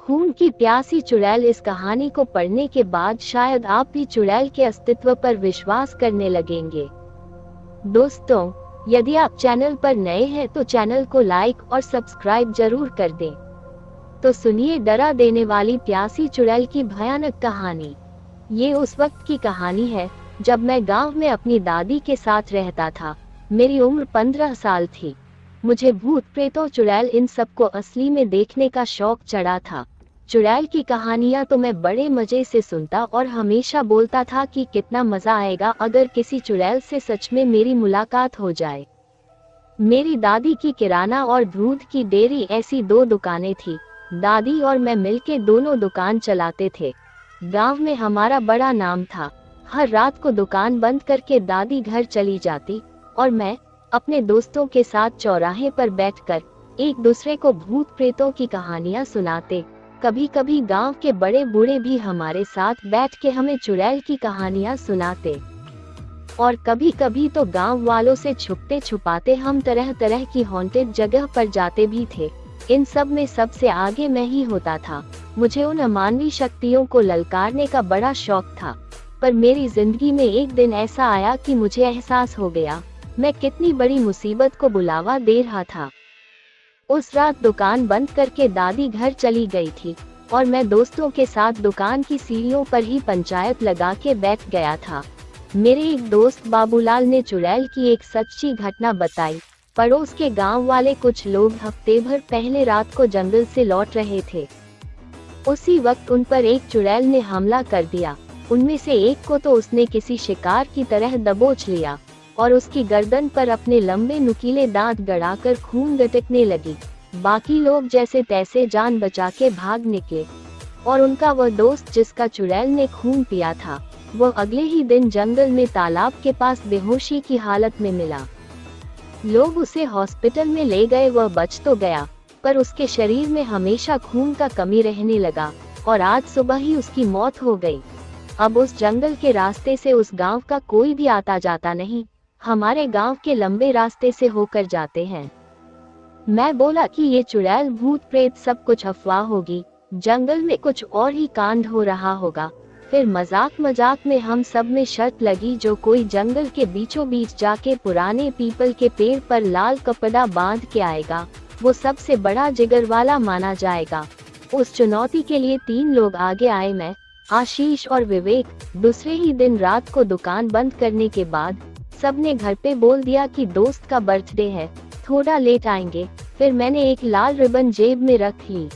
खून की प्यासी चुड़ैल। इस कहानी को पढ़ने के बाद शायद आप भी चुड़ैल के अस्तित्व पर विश्वास करने लगेंगे। दोस्तों, यदि आप चैनल पर नए हैं तो चैनल को लाइक और सब्सक्राइब जरूर कर दें। तो सुनिए डरा देने वाली प्यासी चुड़ैल की भयानक कहानी। ये उस वक्त की कहानी है जब मैं गांव में अपनी दादी के साथ रहता था। मेरी उम्र 15 साल थी। मुझे भूत प्रेतों चुड़ैल इन सबको असली में देखने का शौक चढ़ा था। चुड़ैल की कहानियां तो मैं बड़े मजे से सुनता और हमेशा बोलता था कि कितना मजा आएगा अगर किसी चुड़ैल से सच में मेरी मुलाकात हो जाए। मेरी दादी की किराना और दूध की डेयरी ऐसी दो दुकानें थी। दादी और मैं मिलके दोनों दुकान चलाते थे। गांव में हमारा बड़ा नाम था। हर रात को दुकान बंद करके दादी घर चली जाती और मैं अपने दोस्तों के साथ चौराहे पर बैठकर एक दूसरे को भूत प्रेतों की कहानियां सुनाते। कभी कभी गांव के बड़े बूढ़े भी हमारे साथ बैठ के हमें चुड़ैल की कहानियां सुनाते और कभी कभी तो गांव वालों से छुपते छुपाते हम तरह तरह की हॉन्टेड जगह पर जाते भी थे। इन सब में सबसे आगे मैं ही होता था। मुझे उन अमानवीय शक्तियों को ललकारने का बड़ा शौक था। पर मेरी जिंदगी में एक दिन ऐसा आया कि मुझे एहसास हो गया मैं कितनी बड़ी मुसीबत को बुलावा दे रहा था। उस रात दुकान बंद करके दादी घर चली गई थी और मैं दोस्तों के साथ दुकान की सीढ़ियों पर ही पंचायत लगा के बैठ गया था। मेरे एक दोस्त बाबूलाल ने चुड़ैल की एक सच्ची घटना बताई। पड़ोस के गांव वाले कुछ लोग हफ्ते भर पहले रात को जंगल से लौट रहे थे। उसी वक्त उन पर एक चुड़ैल ने हमला कर दिया। उनमें से एक को तो उसने किसी शिकार की तरह दबोच लिया और उसकी गर्दन पर अपने लंबे नुकीले दांत गड़ाकर खून गटकने लगी। बाकी लोग जैसे तैसे जान बचा के भाग निकले और उनका वह दोस्त जिसका चुड़ैल ने खून पिया था वह अगले ही दिन जंगल में तालाब के पास बेहोशी की हालत में मिला। लोग उसे हॉस्पिटल में ले गए। वह बच तो गया पर उसके शरीर में हमेशा खून का कमी रहने लगा और आज सुबह ही उसकी मौत हो गई। अब उस जंगल के रास्ते से उस गांव का कोई भी आता जाता नहीं। हमारे गांव के लंबे रास्ते से होकर जाते हैं। मैं बोला कि ये चुड़ैल भूत प्रेत सब कुछ अफवाह होगी, जंगल में कुछ और ही कांड हो रहा होगा। फिर मजाक मजाक में हम सब में शर्त लगी जो कोई जंगल के बीचों बीच जाके पुराने पीपल के पेड़ पर लाल कपड़ा बांध के आएगा वो सबसे बड़ा जिगर वाला माना जाएगा। उस चुनौती के लिए 3 लोग आगे आए, मैं, आशीष और विवेक। दूसरे ही दिन रात को दुकान बंद करने के बाद सबने घर पे बोल दिया कि दोस्त का बर्थडे है, थोड़ा लेट आएंगे। फिर मैंने एक लाल रिबन जेब में रख ली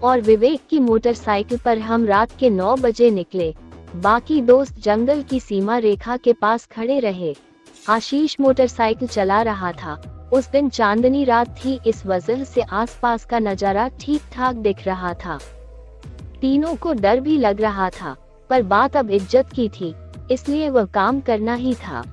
और विवेक की मोटरसाइकिल पर हम रात के 9 बजे निकले। बाकी दोस्त जंगल की सीमा रेखा के पास खड़े रहे। आशीष मोटरसाइकिल चला रहा था। उस दिन चांदनी रात थी, इस वजह से आसपास का नजारा ठीक ठाक दिख रहा था। तीनों को डर भी लग रहा था पर बात अब इज्जत की थी, इसलिए वह काम करना ही था।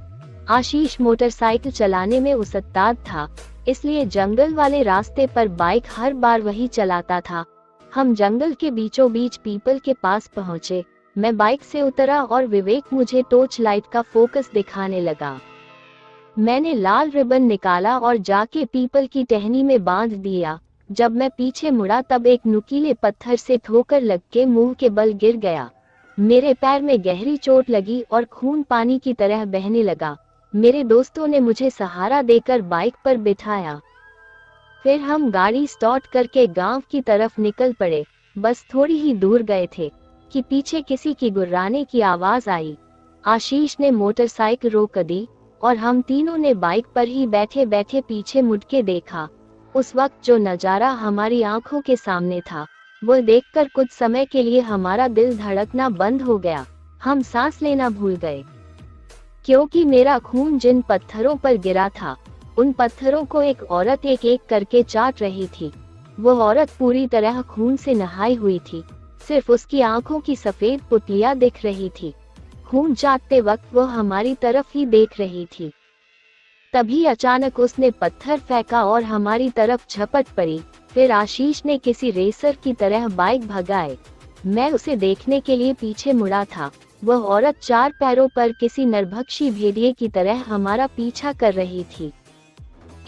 आशीष मोटरसाइकिल चलाने में उस्ताद था, इसलिए जंगल वाले रास्ते पर बाइक हर बार वही चलाता था। हम जंगल के बीचों बीच पीपल के पास पहुंचे। मैं बाइक से उतरा और विवेक मुझे टॉर्च लाइट का फोकस दिखाने लगा। मैंने लाल रिबन निकाला और जाके पीपल की टहनी में बांध दिया। जब मैं पीछे मुड़ा तब एक नुकीले पत्थर से ठोकर लग के मुंह के बल गिर गया। मेरे पैर में गहरी चोट लगी और खून पानी की तरह बहने लगा। मेरे दोस्तों ने मुझे सहारा देकर बाइक पर बिठाया। फिर हम गाड़ी स्टार्ट करके गांव की तरफ निकल पड़े। बस थोड़ी ही दूर गए थे कि पीछे किसी की गुर्राने की आवाज आई। आशीष ने मोटरसाइकिल रोक दी और हम तीनों ने बाइक पर ही बैठे बैठे पीछे मुड़ के देखा। उस वक्त जो नजारा हमारी आंखों के सामने था वो देखकर कुछ समय के लिए हमारा दिल धड़कना बंद हो गया। हम सांस लेना भूल गए क्योंकि मेरा खून जिन पत्थरों पर गिरा था उन पत्थरों को एक औरत एक एक करके चाट रही थी। वो औरत पूरी तरह खून से नहाई हुई थी, सिर्फ उसकी आंखों की सफेद पुतलियां दिख रही थी। खून चाटते वक्त वो हमारी तरफ ही देख रही थी। तभी अचानक उसने पत्थर फेंका और हमारी तरफ झपट पड़ी। फिर आशीष ने किसी रेसर की तरह बाइक भगाए। मैं उसे देखने के लिए पीछे मुड़ा था। वह औरत 4 पैरों पर किसी नरभक्षी भेड़िए की तरह हमारा पीछा कर रही थी।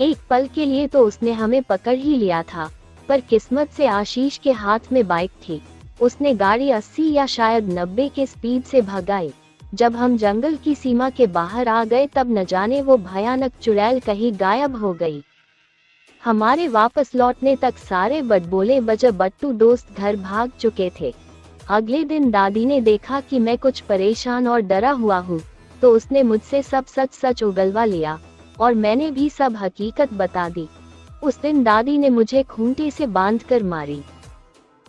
एक पल के लिए तो उसने हमें पकड़ ही लिया था, पर किस्मत से आशीष के हाथ में बाइक थी। उसने गाड़ी 80 या शायद 90 के स्पीड से भगाई। जब हम जंगल की सीमा के बाहर आ गए तब न जाने वो भयानक चुड़ैल कहीं गायब हो गई। हमारे वापस लौटने तक सारे बड़बोले बट्टू दोस्त घर भाग चुके थे। अगले दिन दादी ने देखा कि मैं कुछ परेशान और डरा हुआ हूँ, तो उसने मुझसे सब सच सच उगलवा लिया और मैंने भी सब हकीकत बता दी। उस दिन दादी ने मुझे खूंटे से बांधकर मारी।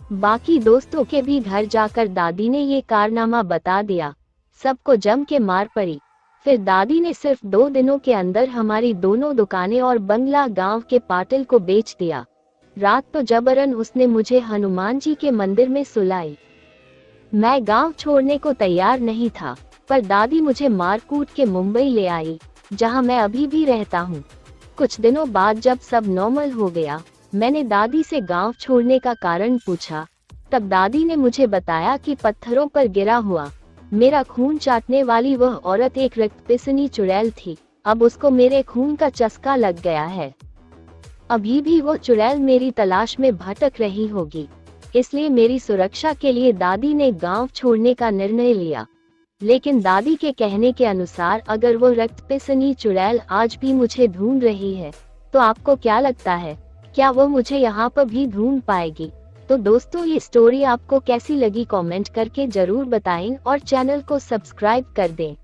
बाकी दोस्तों के भी घर जाकर दादी ने ये कारनामा बता दिया। सबको जम के मार पड़ी। फिर दादी ने सिर्फ 2 दिनों के अंदर हमारी दोनों दुकानें और बंगला गांव के पाटिल को बेच दिया। रात तो जबरन उसने मुझे हनुमान जी के मंदिर में सुलाई। मैं गांव छोड़ने को तैयार नहीं था, पर दादी मुझे मार कूट के मुंबई ले आई, जहां मैं अभी भी रहता हूं। कुछ दिनों बाद जब सब नॉर्मल हो गया, मैंने दादी से गांव छोड़ने का कारण पूछा। तब दादी ने मुझे बताया कि पत्थरों पर गिरा हुआ मेरा खून चाटने वाली वह औरत एक रक्तपिसनी चुड़ैल थी। अब उसको मेरे खून का चस्का लग गया है। अभी भी वो चुड़ैल मेरी तलाश में भटक रही होगी। इसलिए मेरी सुरक्षा के लिए दादी ने गांव छोड़ने का निर्णय लिया। लेकिन दादी के कहने के अनुसार अगर वो रक्तपिसनी चुड़ैल आज भी मुझे ढूंढ रही है, तो आपको क्या लगता है, क्या वो मुझे यहाँ पर भी ढूंढ पाएगी? तो दोस्तों, ये स्टोरी आपको कैसी लगी कमेंट करके जरूर बताएं और चैनल को सब्सक्राइब कर दें।